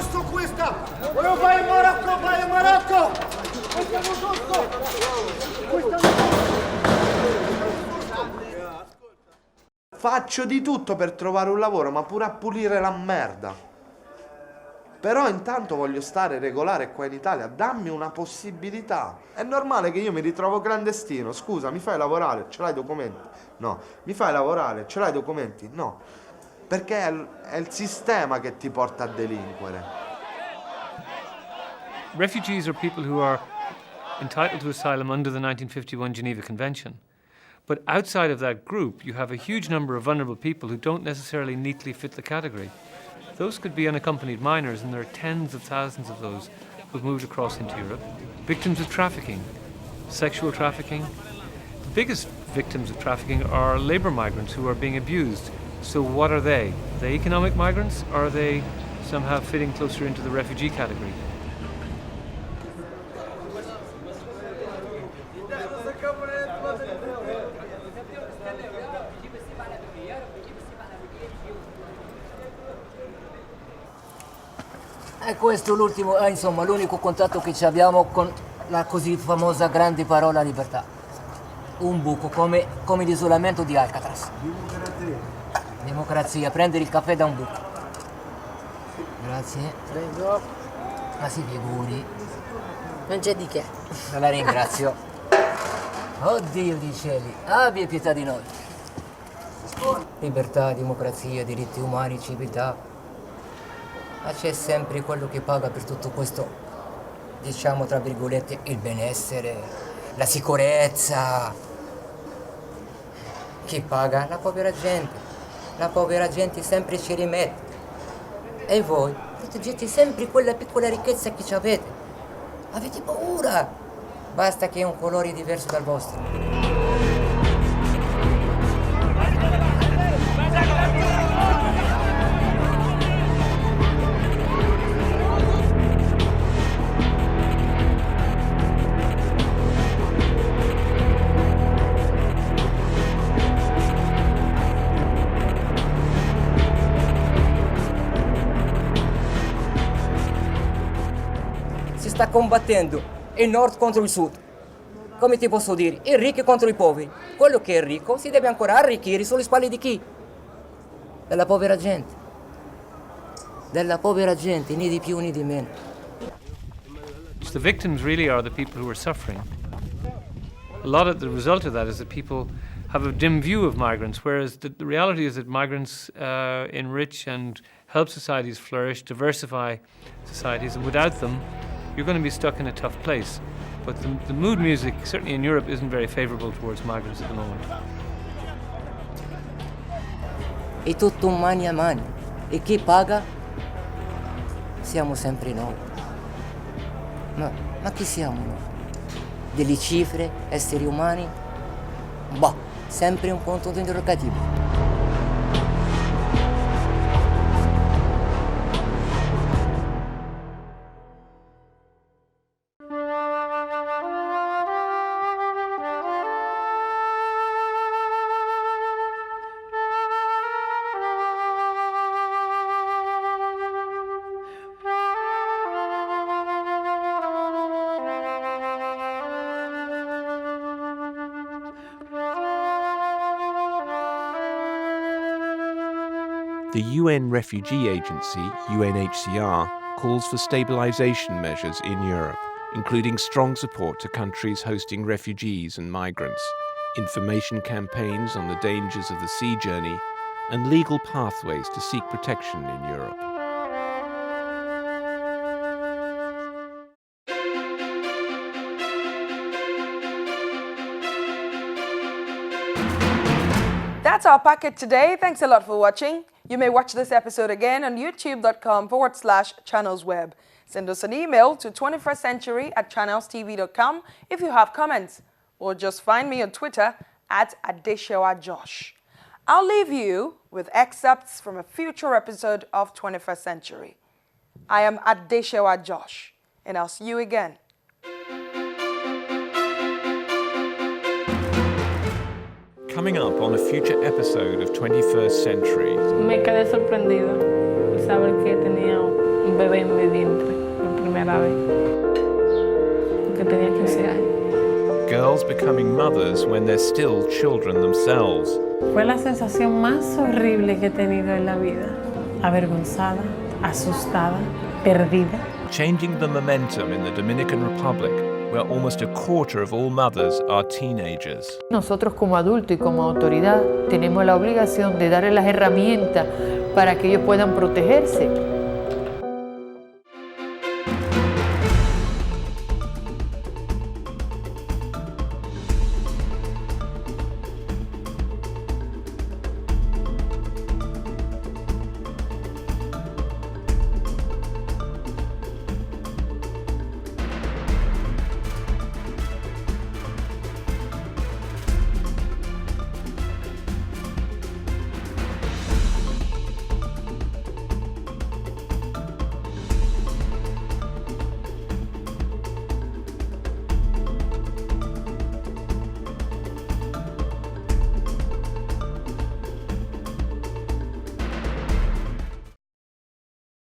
giusto questa! Vai in Marocco, vai in Marocco! Questa è giusto! Faccio di tutto per trovare un lavoro, ma pure a pulire la merda. Però intanto voglio stare regolare qua in Italia, dammi una possibilità. È normale che io mi ritrovo clandestino. Scusa, mi fai lavorare? Ce l'hai documenti? No. Mi fai lavorare? Ce l'hai documenti? No. Perché è il sistema che ti porta a delinquere. Refugees are people who are entitled to asylum under the 1951 Geneva Convention. But outside of that group, you have a huge number of vulnerable people who don't necessarily neatly fit the category. Those could be unaccompanied minors, and there are tens of thousands of those who've moved across into Europe. Victims of trafficking, sexual trafficking. The biggest victims of trafficking are labour migrants who are being abused. So what are they? Are they economic migrants, or are they somehow fitting closer into the refugee category? E questo l'ultimo, insomma, l'unico contatto che abbiamo con la così famosa grande parola libertà. Un buco, come l'isolamento di Alcatraz. Democrazia, prendere il caffè da un buco. Grazie. Prego. Ma si figuri. Non c'è di che. La ringrazio. Oddio di cieli, abbia pietà di noi. Libertà, democrazia, diritti umani, civiltà. Ma c'è sempre quello che paga per tutto questo, diciamo tra virgolette, il benessere, la sicurezza. Chi paga? La povera gente. La povera gente sempre ci rimette. E voi proteggete sempre quella piccola ricchezza che ci avete. Avete paura. Basta che è un colore diverso dal vostro. Sta combattendo il nord contro il sud. Come ti posso dire? I ricchi contro i poveri. Quello che è ricco si deve ancora arricchire sulle spalle di chi? Della povera gente. Della povera gente, né di più né di meno. So the victims really are the people who are suffering. A lot of the result of that is that people have a dim view of migrants, whereas the reality is that migrants enrich and help societies flourish, diversify societies, and without them, you're going to be stuck in a tough place. But the mood music, certainly in Europe, isn't very favourable towards migrants at the moment. È tutto mani a mani. E chi paga? Siamo sempre noi. Ma chi siamo noi? Delle cifre, esseri umani? Boh, sempre un punto di interrogativo. The UN Refugee Agency, UNHCR, calls for stabilisation measures in Europe, including strong support to countries hosting refugees and migrants, information campaigns on the dangers of the sea journey, and legal pathways to seek protection in Europe. That's our packet today. Thanks a lot for watching. You may watch this episode again on youtube.com/channelsweb. Send us an email to 21stcentury@channelstv.com if you have comments, or just find me on Twitter @AdeshewaJosh. I'll leave you with excerpts from a future episode of 21st Century. I am Adeshewa Josh, and I'll see you again. Coming up on a future episode of 21st Century. Me quedé sorprendida al saber que tenía un bebé en mi vientre por primera vez, porque tenía 15 años. Girls becoming mothers when they're still children themselves. Fue la sensación más horrible que he tenido en la vida. Avergonzada, asustada, perdida. Changing the momentum in the Dominican Republic, where almost a quarter of all mothers are teenagers. Nosotros como adultos y como autoridad tenemos la obligación de darles las herramientas para que ellos puedan protegerse.